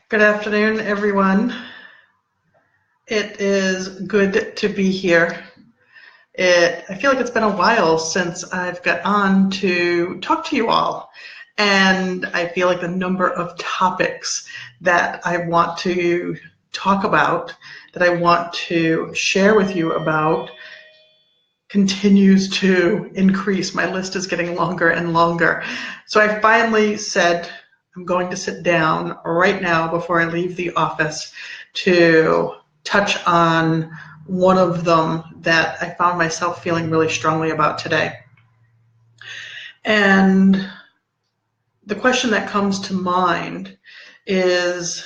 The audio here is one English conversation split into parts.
Good afternoon, everyone. It is good to be here. I feel like it's been a while since I've got on to talk to you all, and I feel like the number of topics that I want to talk about, that I want to share with you about, continues to increase. My list is getting longer and longer. So I finally said I'm going to sit down right now before I leave the office to touch on one of them that I found myself feeling really strongly about today. And the question that comes to mind is,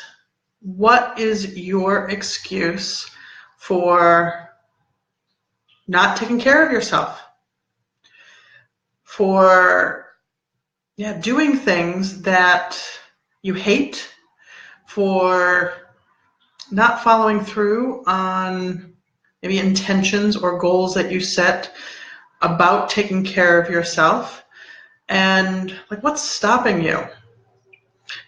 what is your excuse for not taking care of yourself? For doing things that you hate, for not following through on maybe intentions or goals that you set about taking care of yourself, and like, what's stopping you?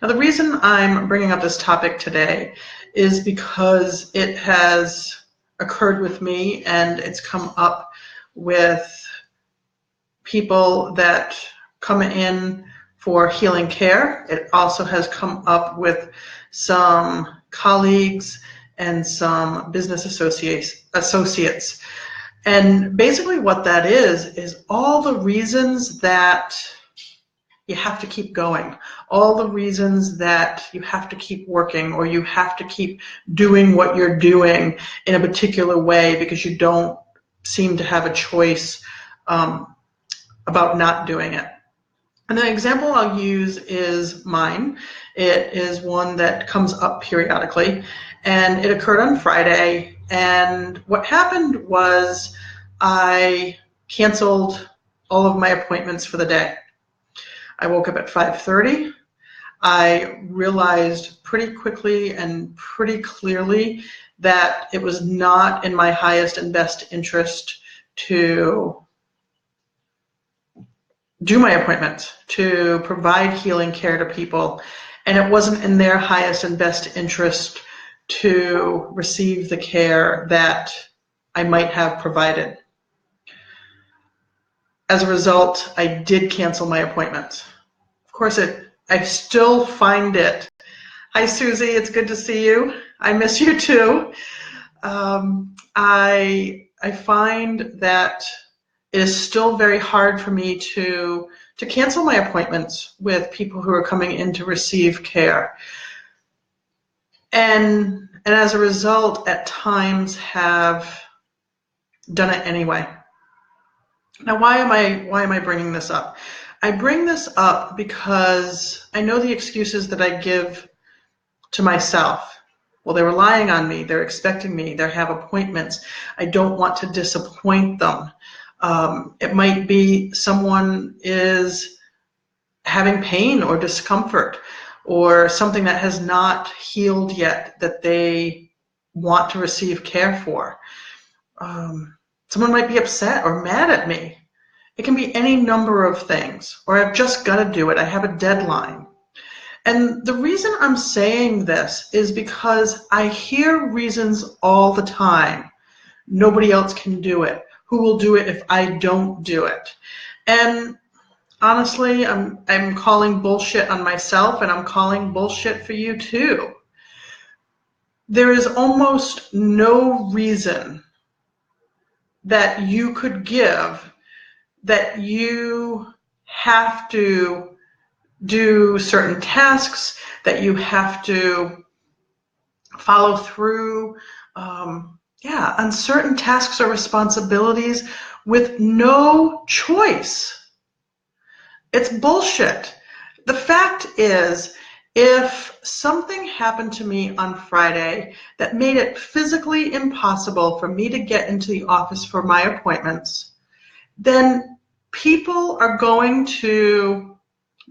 Now, the reason I'm bringing up this topic today is because it has occurred with me, and it's come up with people that come in for healing care. It also has come up with some colleagues and some business associates. And basically what that is all the reasons that you have to keep going, all the reasons that you have to keep working, or you have to keep doing what you're doing in a particular way because you don't seem to have a choice about not doing it. And the example I'll use is mine. It is one that comes up periodically, and it occurred on Friday. And what happened was I canceled all of my appointments for the day. I woke up at 5:30. I realized pretty quickly and pretty clearly that it was not in my highest and best interest to do my appointments, to provide healing care to people, and it wasn't in their highest and best interest to receive the care that I might have provided. As a result, I did cancel my appointments. Of course, I still find it. Hi, Susie, it's good to see you. I miss you too. I find that it is still very hard for me to cancel my appointments with people who are coming in to receive care. And as a result, at times have done it anyway. Now, why am I bringing this up? I bring this up because I know the excuses that I give to myself. Well, they're relying on me, they're expecting me, they have appointments. I don't want to disappoint them. It might be someone is having pain or discomfort, or something that has not healed yet that they want to receive care for. Someone might be upset or mad at me. It can be any number of things, or I've just got to do it. I have a deadline. And the reason I'm saying this is because I hear reasons all the time. Nobody else can do it. Who will do it if I don't do it? And honestly, I'm calling bullshit on myself, and I'm calling bullshit for you too. There is almost no reason that you could give that you have to do certain tasks, that you have to follow through on certain tasks or responsibilities with no choice. It's bullshit. The fact is, if something happened to me on Friday that made it physically impossible for me to get into the office for my appointments, then people are going to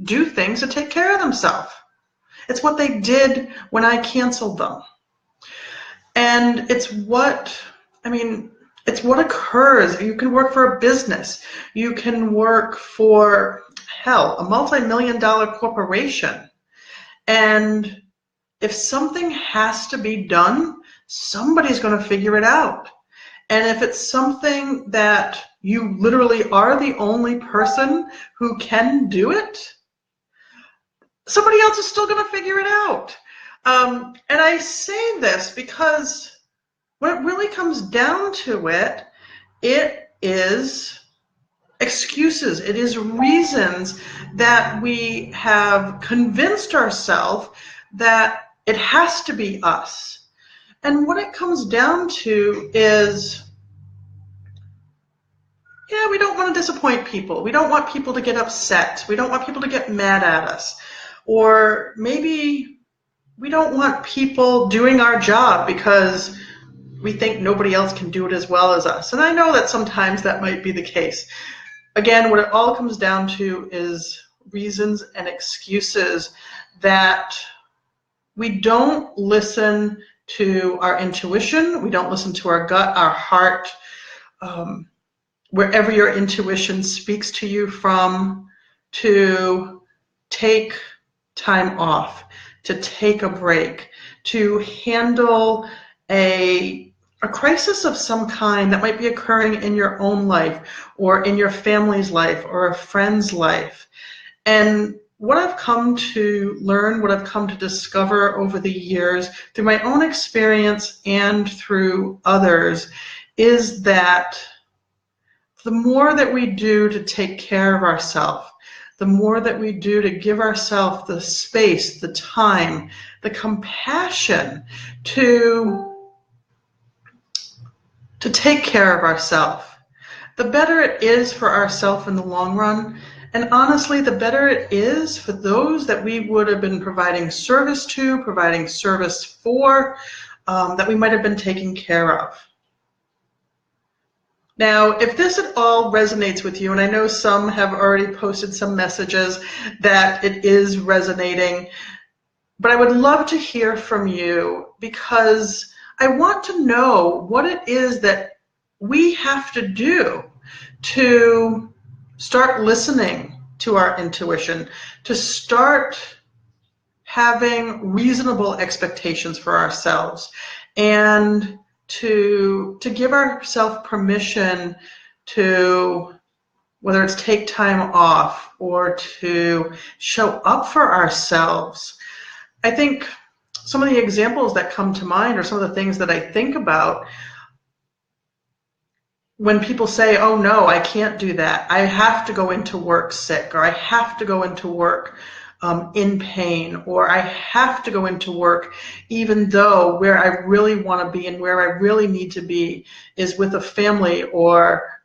do things to take care of themselves. It's what they did when I canceled them. And it's what occurs. You can work for a business. You can work for, hell, a multi-million-dollar corporation. And if something has to be done, somebody's going to figure it out. And if it's something that you literally are the only person who can do it, somebody else is still going to figure it out. And I say this because when it really comes down to it, it is excuses. It is reasons that we have convinced ourselves that it has to be us. And what it comes down to is, yeah, we don't want to disappoint people. We don't want people to get upset. We don't want people to get mad at us. Or maybe we don't want people doing our job because we think nobody else can do it as well as us. And I know that sometimes that might be the case. Again, what it all comes down to is reasons and excuses that we don't listen to our intuition. We don't listen to our gut, our heart, wherever your intuition speaks to you from, to take time off, to take a break, to handle a crisis of some kind that might be occurring in your own life or in your family's life or a friend's life. And what I've come to learn, what I've come to discover over the years through my own experience and through others is that the more that we do to take care of ourselves, the more that we do to give ourselves the space, the time, the compassion to take care of ourselves, the better it is for ourselves in the long run. And honestly, the better it is for those that we would have been providing service to, providing service for, that we might have been taking care of. Now, if this at all resonates with you, and I know some have already posted some messages that it is resonating, but I would love to hear from you because I want to know what it is that we have to do to start listening to our intuition, to start having reasonable expectations for ourselves, and to give ourselves permission to, whether it's take time off or to show up for ourselves. I think some of the examples that come to mind are some of the things that I think about when people say, oh no, I can't do that. I have to go into work sick, or I have to go into work in pain, or I have to go into work even though where I really want to be and where I really need to be is with a family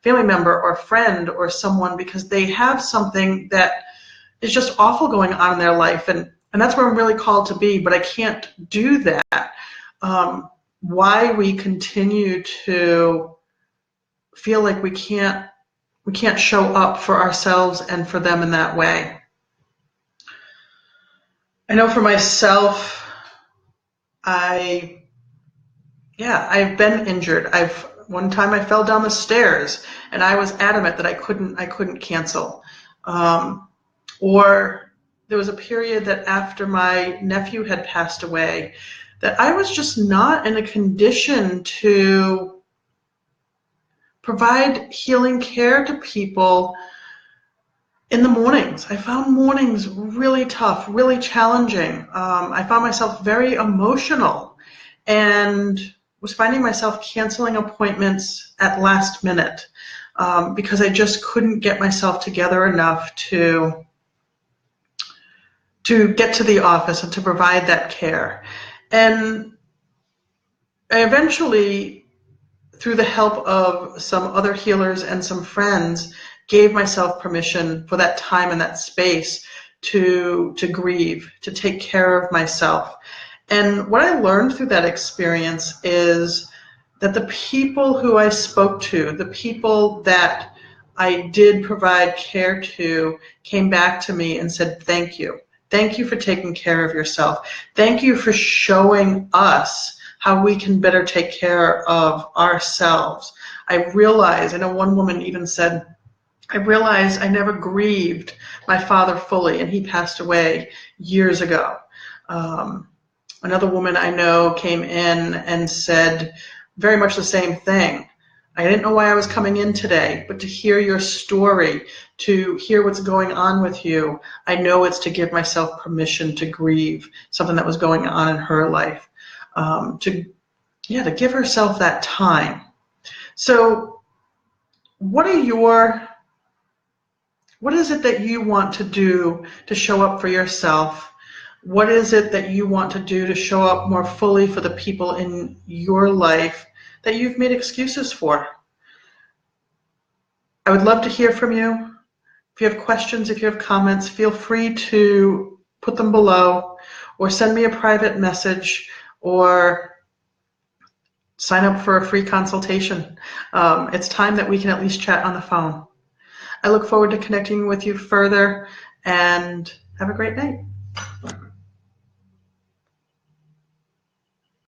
member or friend or someone because they have something that is just awful going on in their life, and that's where I'm really called to be, but I can't do that. Why we continue to feel like we can't show up for ourselves and for them in that way. I know for myself, I've been injured. One time I fell down the stairs and I was adamant that I couldn't cancel. Or there was a period that after my nephew had passed away that I was just not in a condition to provide healing care to people in the mornings. I found mornings really tough, really challenging. I found myself very emotional and was finding myself canceling appointments at last minute because I just couldn't get myself together enough to get to the office and to provide that care. And I eventually, through the help of some other healers and some friends, gave myself permission for that time and that space to grieve, to take care of myself. And what I learned through that experience is that the people who I spoke to, the people that I did provide care to, came back to me and said, thank you. Thank you for taking care of yourself. Thank you for showing us how we can better take care of ourselves. I know one woman even said, I realized I never grieved my father fully, and he passed away years ago. Another woman I know came in and said very much the same thing. I didn't know why I was coming in today, but to hear your story, to hear what's going on with you, I know it's to give myself permission to grieve something that was going on in her life. To give herself that time. So what is it that you want to do to show up for yourself? What is it that you want to do to show up more fully for the people in your life that you've made excuses for? I would love to hear from you. If you have questions, if you have comments, feel free to put them below or send me a private message or sign up for a free consultation. It's time that we can at least chat on the phone. I look forward to connecting with you further, and have a great night.